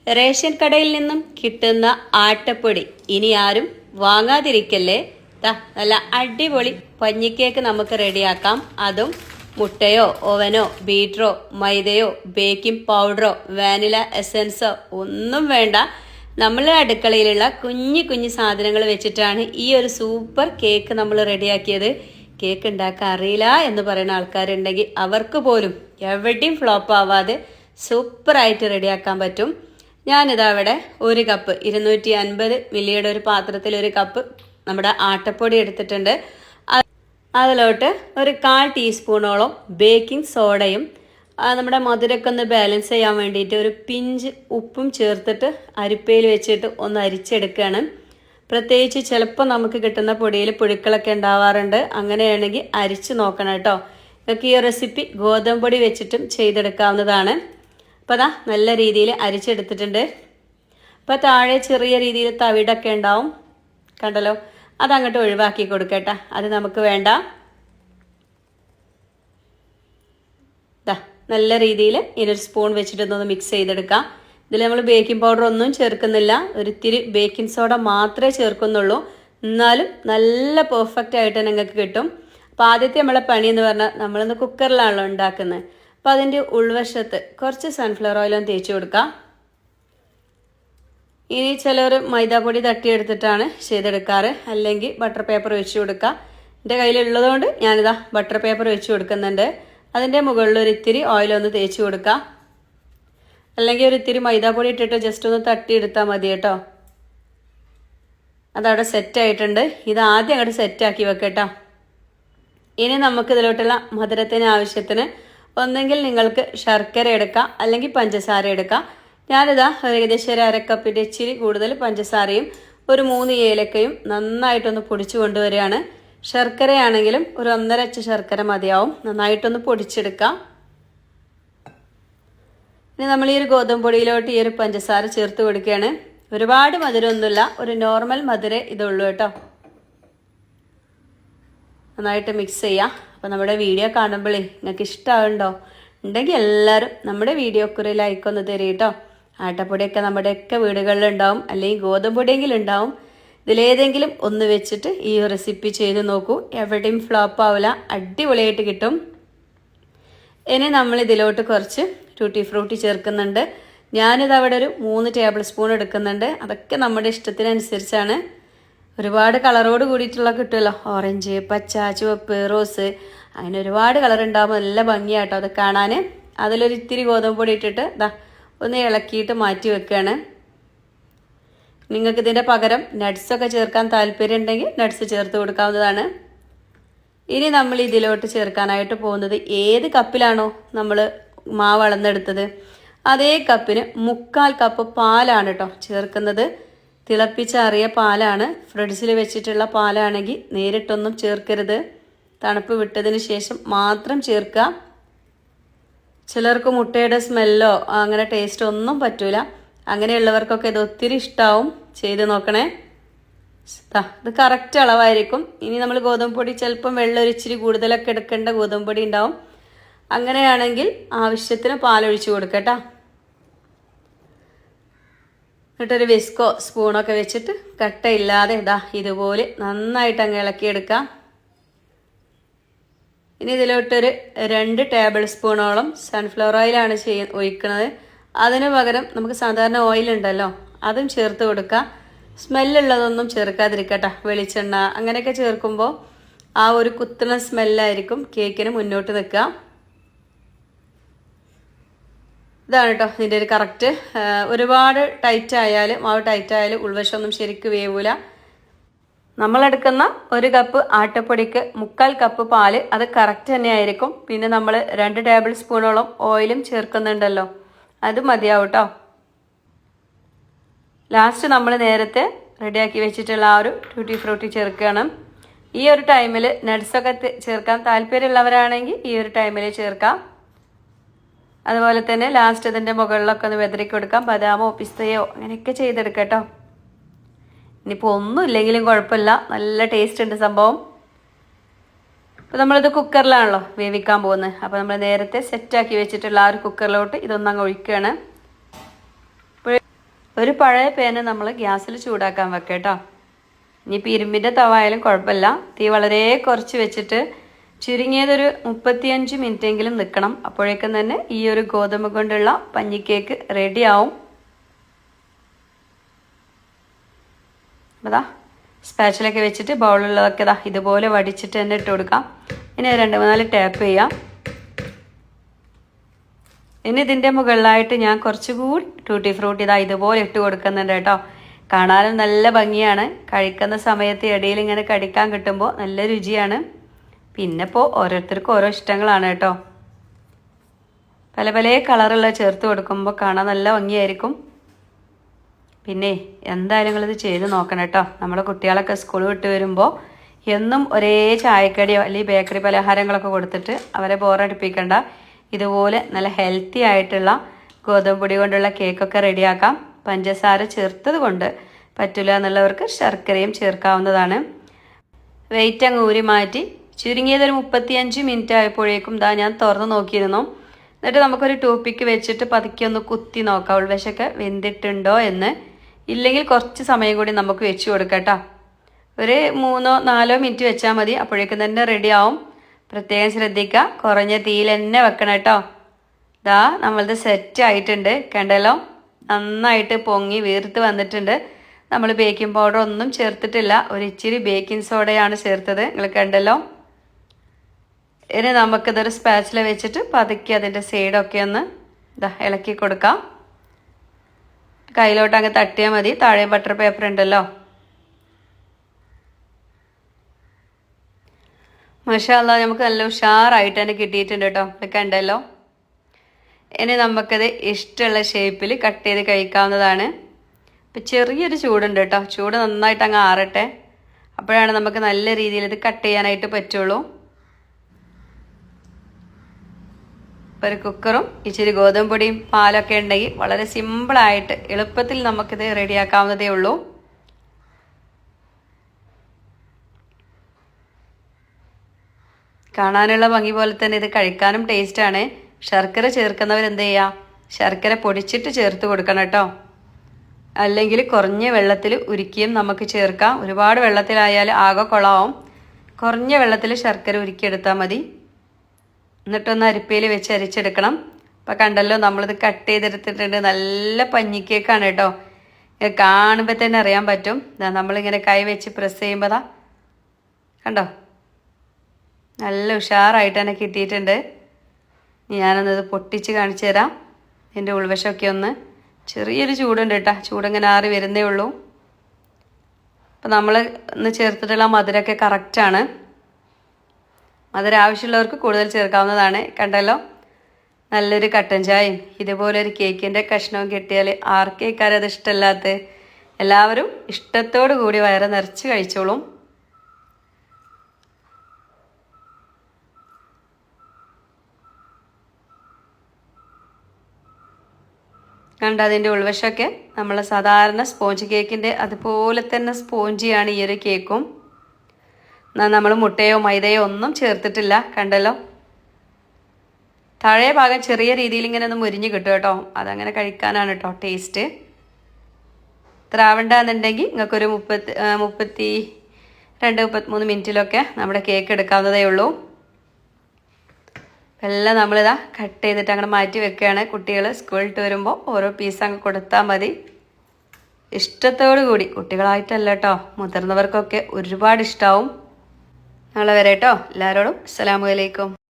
Ration കടയിൽ നിന്നും കിട്ടുന്ന ആട്ടപ്പൊടി ഇനി ആരും വാങ്ങാതിരിക്കല്ലേ. നല്ല അടിപൊളി പഞ്ഞിക്കേക്ക് നമുക്ക് റെഡിയാക്കാം. അതും മുട്ടയോ ഓവനോ ബീറ്ററോ മൈദയോ ബേക്കിംഗ് പൗഡറോ വാനില എസൻസോ ഒന്നും വേണ്ട. നമ്മളെ അടുക്കളയിലുള്ള കുഞ്ഞു കുഞ്ഞു സാധനങ്ങൾ വെച്ചിട്ടാണ് ഈ ഒരു സൂപ്പർ കേക്ക് നമ്മൾ റെഡിയാക്കിയത്. കേക്ക് ഉണ്ടാക്കാൻ അറിയില്ല എന്ന് പറയുന്ന ആൾക്കാരുണ്ടെങ്കിൽ അവർക്ക് പോലും എവിടെയും ഫ്ലോപ്പ് ആവാതെ സൂപ്പറായിട്ട് റെഡിയാക്കാൻ പറ്റും. ഞാനിതാ അവിടെ ഒരു കപ്പ് 250 മില്ലിയുടെ ഒരു പാത്രത്തിൽ ഒരു കപ്പ് നമ്മുടെ ആട്ടപ്പൊടി എടുത്തിട്ടുണ്ട്. അതിലോട്ട് ഒരു 1/4 ടീസ്പൂണോളം ബേക്കിംഗ് സോഡയും നമ്മുടെ മധുരമൊക്കെ ഒന്ന് ബാലൻസ് ചെയ്യാൻ വേണ്ടിയിട്ട് ഒരു പിഞ്ച് ഉപ്പും ചേർത്തിട്ട് അരിപ്പയിൽ വെച്ചിട്ട് ഒന്ന് അരിച്ചെടുക്കുകയാണ്. പ്രത്യേകിച്ച് ചിലപ്പോൾ നമുക്ക് കിട്ടുന്ന പൊടിയിൽ പുഴുക്കളൊക്കെ ഉണ്ടാവാറുണ്ട്. അങ്ങനെയാണെങ്കിൽ അരിച്ച് നോക്കണം കേട്ടോ. നിങ്ങൾക്ക് ഈ റെസിപ്പി ഗോതമ്പ് പൊടി വെച്ചിട്ടും ചെയ്തെടുക്കാവുന്നതാണ്. അപ്പോൾ അതാ നല്ല രീതിയിൽ അരിച്ചെടുത്തിട്ടുണ്ട്. അപ്പോൾ താഴെ ചെറിയ രീതിയിൽ തവിടൊക്കെ ഉണ്ടാവും, കണ്ടല്ലോ. അതങ്ങോട്ട് ഒഴിവാക്കി കൊടുക്കട്ടെ, അത് നമുക്ക് വേണ്ട. നല്ല രീതിയിൽ ഇനൊരു സ്പൂൺ വെച്ചിട്ടൊന്ന് മിക്സ് ചെയ്തെടുക്കാം. ഇതിൽ നമ്മൾ ബേക്കിംഗ് പൗഡർ ഒന്നും ചേർക്കുന്നില്ല, ഒരിത്തിരി ബേക്കിംഗ് സോഡ മാത്രമേ ചേർക്കുന്നുള്ളൂ. എന്നാലും നല്ല പെർഫെക്റ്റ് ആയിട്ട് നിങ്ങൾക്ക് കിട്ടും. അപ്പോൾ ആദ്യത്തെ നമ്മളെ പണി എന്ന് പറഞ്ഞാൽ നമ്മളിന്ന് കുക്കറിലാണല്ലോ ഉണ്ടാക്കുന്നത്. അപ്പോൾ അതിൻ്റെ ഉൾവശത്ത് കുറച്ച് സൺഫ്ലവർ ഓയിലൊന്ന് തേച്ച് കൊടുക്കാം. ഇനി ചിലർ മൈദാപ്പൊടി തട്ടിയെടുത്തിട്ടാണ് ചെയ്തെടുക്കാറ്, അല്ലെങ്കിൽ ബട്ടർ പേപ്പർ വെച്ച് കൊടുക്കുക. എൻ്റെ കയ്യിലുള്ളതുകൊണ്ട് ഞാനിതാ ബട്ടർ പേപ്പർ വെച്ച് കൊടുക്കുന്നുണ്ട്. അതിൻ്റെ മുകളിൽ ഒരു ഇത്തിരി ഓയിലൊന്ന് തേച്ച് കൊടുക്കുക, അല്ലെങ്കിൽ ഒരു ഇത്തിരി മൈദാപ്പൊടി ഇട്ടിട്ട് ജസ്റ്റ് ഒന്ന് തട്ടിയെടുത്താൽ മതി കേട്ടോ. അതവിടെ സെറ്റായിട്ടുണ്ട്. ഇത് ആദ്യം അങ്ങോട്ട് സെറ്റാക്കി വെക്കട്ടോ. ഇനി നമുക്ക് ഇതിലോട്ടുള്ള മധുരത്തിന് ആവശ്യത്തിന് ഒന്നെങ്കിൽ നിങ്ങൾക്ക് ശർക്കര എടുക്കാം, അല്ലെങ്കിൽ പഞ്ചസാര എടുക്കാം. ഞാനിതാ ഏകദേശം ഒരു അരക്കപ്പിൻ്റെ ഇച്ചിരി കൂടുതൽ പഞ്ചസാരയും ഒരു 3 ഏലക്കയും നന്നായിട്ടൊന്ന് പൊടിച്ചു കൊണ്ടുവരികയാണ്. ശർക്കരയാണെങ്കിലും ഒരു 1.5 അച്ച് ശർക്കര മതിയാവും. നന്നായിട്ടൊന്ന് പൊടിച്ചെടുക്കാം. ഇനി നമ്മൾ ഈ ഒരു ഗോതമ്പ് പൊടിയിലോട്ട് ഈ ഒരു പഞ്ചസാര ചേർത്ത് കൊടുക്കുകയാണ്. ഒരുപാട് മധുരമൊന്നുമില്ല, ഒരു നോർമൽ മധുരം ഇതുള്ളൂ കേട്ടോ. നന്നായിട്ട് മിക്സ് ചെയ്യാം. അപ്പോൾ നമ്മുടെ വീഡിയോ കാണുമ്പോഴേ നിങ്ങൾക്ക് ഇഷ്ടമാവുണ്ടോ ഉണ്ടെങ്കിൽ എല്ലാവരും നമ്മുടെ വീഡിയോക്ക് ഒരു ലൈക്ക് ഒന്ന് തരും കേട്ടോ. ആട്ടപ്പൊടിയൊക്കെ നമ്മുടെയൊക്കെ വീടുകളിലുണ്ടാവും, അല്ലെങ്കിൽ ഗോതമ്പ് പൊടിയെങ്കിലും ഉണ്ടാവും. ഇതിലേതെങ്കിലും ഒന്ന് വെച്ചിട്ട് ഈ റെസിപ്പി ചെയ്ത് നോക്കൂ, എവിടെയും ഫ്ലോപ്പ് ആവില്ല, അടിപൊളിയായിട്ട് കിട്ടും. ഇനി നമ്മൾ ഇതിലോട്ട് കുറച്ച് ടൂട്ടി ഫ്രൂട്ടി ചേർക്കുന്നുണ്ട്. ഞാനിത് അവിടെ ഒരു 3 ടേബിൾ സ്പൂൺ എടുക്കുന്നുണ്ട്. അതൊക്കെ നമ്മുടെ ഇഷ്ടത്തിനനുസരിച്ചാണ്. ഒരുപാട് കളറോട് കൂടിയിട്ടുള്ള കിട്ടുമല്ലോ, ഓറഞ്ച്, പച്ച, ചുവപ്പ്, റോസ്, അങ്ങനെ ഒരുപാട് കളർ ഉണ്ടാകുമ്പോൾ നല്ല ഭംഗിയാട്ടോ അത് കാണാൻ. അതിലൊരു ഇത്തിരി ഗോതമ്പ് പൊടി ഇട്ടിട്ട് ഒന്ന് ഇളക്കിയിട്ട് മാറ്റി വെക്കുകയാണ്. നിങ്ങൾക്ക് ഇതിൻ്റെ പകരം നട്ട്സൊക്കെ ചേർക്കാൻ താല്പര്യം ഉണ്ടെങ്കിൽ നട്ട്സ് ചേർത്ത് കൊടുക്കാവുന്നതാണ്. ഇനി നമ്മൾ ഇതിലോട്ട് ചേർക്കാനായിട്ട് പോകുന്നത് ഏത് കപ്പിലാണോ നമ്മൾ മാവ് അളന്നെടുത്തത് അതേ കപ്പിന് 1/4 കപ്പ് പാലാണ് കേട്ടോ ചേർക്കുന്നത്. തിളപ്പിച്ചാറിയ പാലാണ്. ഫ്രിഡ്ജിൽ വെച്ചിട്ടുള്ള പാലാണെങ്കിൽ നേരിട്ടൊന്നും ചേർക്കരുത്, തണുപ്പ് വിട്ടതിന് ശേഷം മാത്രം ചേർക്കുക. ചിലർക്ക് മുട്ടയുടെ സ്മെല്ലോ അങ്ങനെ ടേസ്റ്റ് ഒന്നും പറ്റൂല. അങ്ങനെയുള്ളവർക്കൊക്കെ ഇത് ഒത്തിരി ഇഷ്ടമാവും. ചെയ്ത് നോക്കണേ. ഇത് കറക്റ്റ് അളവായിരിക്കും. ഇനി നമ്മൾ ഗോതമ്പ് പൊടി ചിലപ്പം വെള്ളം ഒരിച്ചിരി കൂടുതലൊക്കെ എടുക്കേണ്ട ഗോതമ്പ് പൊടി ഉണ്ടാവും. അങ്ങനെയാണെങ്കിൽ ആവശ്യത്തിന് പാലൊഴിച്ച് കൊടുക്കട്ടോ. എന്നിട്ടൊരു വിസ്കോ സ്പൂണൊക്കെ വെച്ചിട്ട് കട്ടയില്ലാതെ ഇതുപോലെ നന്നായിട്ട് അങ്ങ് ഇളക്കിയെടുക്കാം. ഇനി ഇതിലോട്ടൊരു 2 ടേബിൾ സ്പൂണോളം സൺഫ്ലവർ ഓയിലാണ് ഒഴിക്കുന്നത്. അതിന് പകരം നമുക്ക് സാധാരണ ഓയിലുണ്ടല്ലോ അതും ചേർത്ത് കൊടുക്കുക. സ്മെല്ലുള്ളതൊന്നും ചേർക്കാതിരിക്കട്ടെ. വെളിച്ചെണ്ണ അങ്ങനെയൊക്കെ ചേർക്കുമ്പോൾ ആ ഒരു കുത്തുന്ന സ്മെല്ലായിരിക്കും കേക്കിന് മുന്നോട്ട് നിൽക്കുക. ഇതാണ് കേട്ടോ ഇതിൻ്റെ ഒരു കറക്റ്റ്. ഒരുപാട് മാവ് ടൈറ്റ് ആയാൽ ഉൾവശമൊന്നും ശരിക്കും വേവൂല. നമ്മളെടുക്കുന്ന 1 കപ്പ് ആട്ടപ്പൊടിക്ക് 1/4 കപ്പ് പാല്, അത് കറക്റ്റ് തന്നെ ആയിരിക്കും. പിന്നെ നമ്മൾ 2 ടേബിൾ സ്പൂണോളം ഓയിലും ചേർക്കുന്നുണ്ടല്ലോ, അത് മതിയാവും കേട്ടോ. ലാസ്റ്റ് നമ്മൾ നേരത്തെ റെഡിയാക്കി വെച്ചിട്ടുള്ള ആ ഒരു ടൂട്ടി ഫ്രൂട്ടി ചേർക്കണം. ഈ ഒരു ടൈമിൽ നട്ട്സൊക്കെ ചേർക്കാൻ താല്പര്യമുള്ളവരാണെങ്കിൽ ഈ ഒരു ടൈമിൽ ചേർക്കാം. അതുപോലെ തന്നെ ലാസ്റ്റ് ഇതിൻ്റെ മുകളിലൊക്കെ ഒന്ന് വെതറി കൊടുക്കാം. ബദാമോ പിസ്തയോ അങ്ങനെയൊക്കെ ചെയ്തെടുക്കാം കേട്ടോ. ഇനിയിപ്പോൾ ഒന്നും ഇല്ലെങ്കിലും കുഴപ്പമില്ല, നല്ല ടേസ്റ്റ് ഉണ്ട് സംഭവം. അപ്പോൾ നമ്മളിത് കുക്കറിലാണല്ലോ വേവിക്കാൻ പോകുന്നത്. അപ്പോൾ നമ്മൾ നേരത്തെ സെറ്റാക്കി വെച്ചിട്ടുള്ള ആ ഒരു കുക്കറിലോട്ട് ഇതൊന്നങ്ങ് ഒഴിക്കുകയാണ്. ഒരു പഴയ പാന് നമ്മൾ ഗ്യാസിൽ ചൂടാക്കാൻ വെക്കാം കേട്ടോ. ഇനിയിപ്പോൾ ഇരുമ്പിൻ്റെ തവ ആയാലും കുഴപ്പമില്ല. തീ വളരെ കുറച്ച് വെച്ചിട്ട് ചുരുങ്ങിയതൊരു 35 മിനിറ്റെങ്കിലും നിൽക്കണം. അപ്പോഴേക്കും തന്നെ ഈ ഒരു ഗോതമ്പ് കൊണ്ടുള്ള പഞ്ഞിക്കേക്ക് റെഡിയാവും. അതാ സ്പാച്ചിലൊക്കെ വെച്ചിട്ട് ബൗളിലുള്ളതൊക്കെ ഇതാ ഇതുപോലെ വടിച്ചിട്ട് തന്നെ ഇട്ട് കൊടുക്കാം. ഇനി 2-3 ടാപ്പ് ചെയ്യാം. ഇനി ഇതിൻ്റെ മുകളിലായിട്ട് ഞാൻ കുറച്ചുകൂടി ടൂട്ടി ഫ്രൂട്ടി ഇതാ ഇതുപോലെ ഇട്ട് കൊടുക്കുന്നുണ്ട് കേട്ടോ. കാണാനും നല്ല ഭംഗിയാണ്. കഴിക്കുന്ന സമയത്ത് ഇടയിൽ ഇങ്ങനെ കടിക്കാൻ കിട്ടുമ്പോൾ നല്ല രുചിയാണ്. പിന്നെ ഇപ്പോൾ ഓരോരുത്തർക്കും ഓരോ ഇഷ്ടങ്ങളാണ് കേട്ടോ. പല പല കളറുള്ള ചേർത്ത് കൊടുക്കുമ്പോൾ കാണാൻ നല്ല ഭംഗിയായിരിക്കും. പിന്നെ എന്തായാലും നിങ്ങളിത് ചെയ്ത് നോക്കണം കേട്ടോ. നമ്മുടെ കുട്ടികളൊക്കെ സ്കൂൾ വിട്ട് വരുമ്പോൾ എന്നും ഒരേ ചായക്കടിയോ അല്ലെങ്കിൽ ബേക്കറി പലഹാരങ്ങളൊക്കെ കൊടുത്തിട്ട് അവരെ ബോറടിപ്പിക്കണ്ട. ഇതുപോലെ നല്ല ഹെൽത്തി ആയിട്ടുള്ള ഗോതമ്പ് പൊടി കൊണ്ടുള്ള കേക്കൊക്കെ റെഡിയാക്കാം. പഞ്ചസാര ചേർത്തത് കൊണ്ട് പറ്റില്ല എന്നുള്ളവർക്ക് ശർക്കരയും ചേർക്കാവുന്നതാണ്. വെയിറ്റ് അങ്ങ് ഊരി മാറ്റി ചുരുങ്ങിയതൊരു 35 മിനിറ്റ് ആയപ്പോഴേക്കും ഞാൻ തുറന്ന് നോക്കിയിരുന്നു. എന്നിട്ട് നമുക്കൊരു ടൂപ്പിക്ക് വെച്ചിട്ട് പതുക്കെ ഒന്ന് കുത്തി നോക്കാം ഉൾവശമൊക്കെ വെന്തിട്ടുണ്ടോ എന്ന്. ഇല്ലെങ്കിൽ കുറച്ച് സമയം കൂടി നമുക്ക് വെച്ച് കൊടുക്കാം കേട്ടോ. ഒരു 3-4 മിനിറ്റ് വെച്ചാൽ മതി. അപ്പോഴേക്കും തന്നെ റെഡിയാവും. പ്രത്യേകം ശ്രദ്ധിക്കുക, കുറഞ്ഞ തീയിൽ തന്നെ വെക്കണം കേട്ടോ. നമ്മളത് സെറ്റ് ആയിട്ടുണ്ട്. കണ്ടല്ലോ, നന്നായിട്ട് പൊങ്ങി വീർത്ത് വന്നിട്ടുണ്ട്. നമ്മൾ ബേക്കിംഗ് പൗഡർ ഒന്നും ചേർത്തിട്ടില്ല. ഒരു ഇച്ചിരി ബേക്കിംഗ് സോഡയാണ് ചേർത്തത്. നിങ്ങൾ കണ്ടല്ലോ. ഇനി നമുക്കിതൊരു സ്പാച്ചില വെച്ചിട്ട് പതുക്കി അതിൻ്റെ സൈഡൊക്കെ ഒന്ന് ഇളക്കി കൊടുക്കാം. കയ്യിലോട്ട് അങ്ങ് തട്ടിയാൽ മതി. താഴെ ബട്ടർ പേപ്പർ ഉണ്ടല്ലോ. മാഷാ അല്ലാ, നമുക്ക് നല്ല ഉഷാറായിട്ട് തന്നെ കിട്ടിയിട്ടുണ്ട് കേട്ടോ. കണ്ടല്ലോ. ഇനി നമുക്കത് ഇഷ്ടമുള്ള ഷേപ്പിൽ കട്ട് ചെയ്ത് കഴിക്കാവുന്നതാണ്. ഇപ്പം ചെറിയൊരു ചൂടുണ്ട് കേട്ടോ. ചൂട് നന്നായിട്ട് അങ്ങ് ആറട്ടെ. അപ്പോഴാണ് നമുക്ക് നല്ല രീതിയിൽ ഇത് കട്ട് ചെയ്യാനായിട്ട് പറ്റുള്ളൂ. ഒരു കുക്കറും ഇച്ചിരി ഗോതമ്പ് പൊടിയും പാലൊക്കെ ഉണ്ടെങ്കിൽ വളരെ സിമ്പിളായിട്ട് എളുപ്പത്തിൽ നമുക്കിത് റെഡിയാക്കാവുന്നതേ ഉള്ളൂ. കാണാനുള്ള ഭംഗി പോലെ തന്നെ ഇത് കഴിക്കാനും ടേസ്റ്റാണ്. ശർക്കര ചേർക്കുന്നവർ എന്ത് ചെയ്യുക, ശർക്കര പൊടിച്ചിട്ട് ചേർത്ത് കൊടുക്കണം കേട്ടോ. അല്ലെങ്കിൽ കുറഞ്ഞ വെള്ളത്തിൽ ഉരുക്കിയും നമുക്ക് ചേർക്കാം. ഒരുപാട് വെള്ളത്തിലായാൽ ആകെ കുളമാവും. കുറഞ്ഞ വെള്ളത്തിൽ ശർക്കര ഉരുക്കിയെടുത്താൽ മതി. എന്നിട്ടൊന്ന് അരിപ്പയിൽ വെച്ച് അരിച്ചെടുക്കണം. അപ്പം കണ്ടല്ലോ, നമ്മളിത് കട്ട് ചെയ്തെടുത്തിട്ടുണ്ട്. നല്ല പഞ്ഞിക്കേക്കാണ് കേട്ടോ. കാണുമ്പോൾ തന്നെ അറിയാൻ പറ്റും. നമ്മളിങ്ങനെ കൈ വെച്ച് പ്രസ് ചെയ്യുമ്പോൾ കണ്ടോ, നല്ല ഉഷാറായിട്ട് തന്നെ കിട്ടിയിട്ടുണ്ട്. ഞാനൊന്നത് പൊട്ടിച്ച് കാണിച്ചു തരാം. ഇതിൻ്റെ ഉൾവശമൊക്കെ ഒന്ന് ചെറിയൊരു ചൂടുണ്ട് കേട്ടോ. ചൂടിങ്ങനെ ആറി വരുന്നേ ഉള്ളൂ. അപ്പം നമ്മൾ ഇന്ന് ചേർത്തിട്ടുള്ള മധുരമൊക്കെ കറക്റ്റാണ്. മധുരം ആവശ്യമുള്ളവർക്ക് കൂടുതൽ ചേർക്കാവുന്നതാണ്. കണ്ടല്ലോ, നല്ലൊരു കട്ടൻ ചായയും ഇതുപോലൊരു കേക്കിൻ്റെ കഷ്ണവും കിട്ടിയാൽ ആർക്കേക്കാരും അത് ഇഷ്ടമല്ലാത്ത. എല്ലാവരും ഇഷ്ടത്തോടു കൂടി വയറ് നിറച്ച് കഴിച്ചോളും. കണ്ട അതിൻ്റെ ഉൾവശമൊക്കെ നമ്മൾ സാധാരണ സ്പോഞ്ച് കേക്കിൻ്റെ അതുപോലെ തന്നെ സ്പോഞ്ചിയാണ് ഈ ഒരു കേക്കും. നമ്മൾ മുട്ടയോ മൈദയോ ഒന്നും ചേർത്തിട്ടില്ല. കണ്ടല്ലോ, താഴെ ഭാഗം ചെറിയ രീതിയിൽ ഇങ്ങനെ ഒന്ന് മുരിഞ്ഞ് കിട്ടും കേട്ടോ. അതങ്ങനെ കഴിക്കാനാണ് കേട്ടോ ടേസ്റ്റ്. ഇത്ര ആവണ്ടെന്നുണ്ടെങ്കിൽ നിങ്ങൾക്കൊരു 32-33 മിനിറ്റിലൊക്കെ നമ്മുടെ കേക്ക് എടുക്കാവുന്നതേ ഉള്ളൂ. എല്ലാം നമ്മളിതാ കട്ട് ചെയ്തിട്ട് അങ്ങനെ മാറ്റി വെക്കുകയാണ്. കുട്ടികൾ സ്കൂളിട്ട് വരുമ്പോൾ ഓരോ പീസ് അങ്ങ് കൊടുത്താൽ മതി. ഇഷ്ടത്തോടു കൂടി, കുട്ടികളായിട്ടല്ല കേട്ടോ, മുതിർന്നവർക്കൊക്കെ ഒരുപാട് ഇഷ്ടമാവും. നാളെ വരെ കേട്ടോ. എല്ലാവരോടും അസ്സലാമു അലൈക്കും.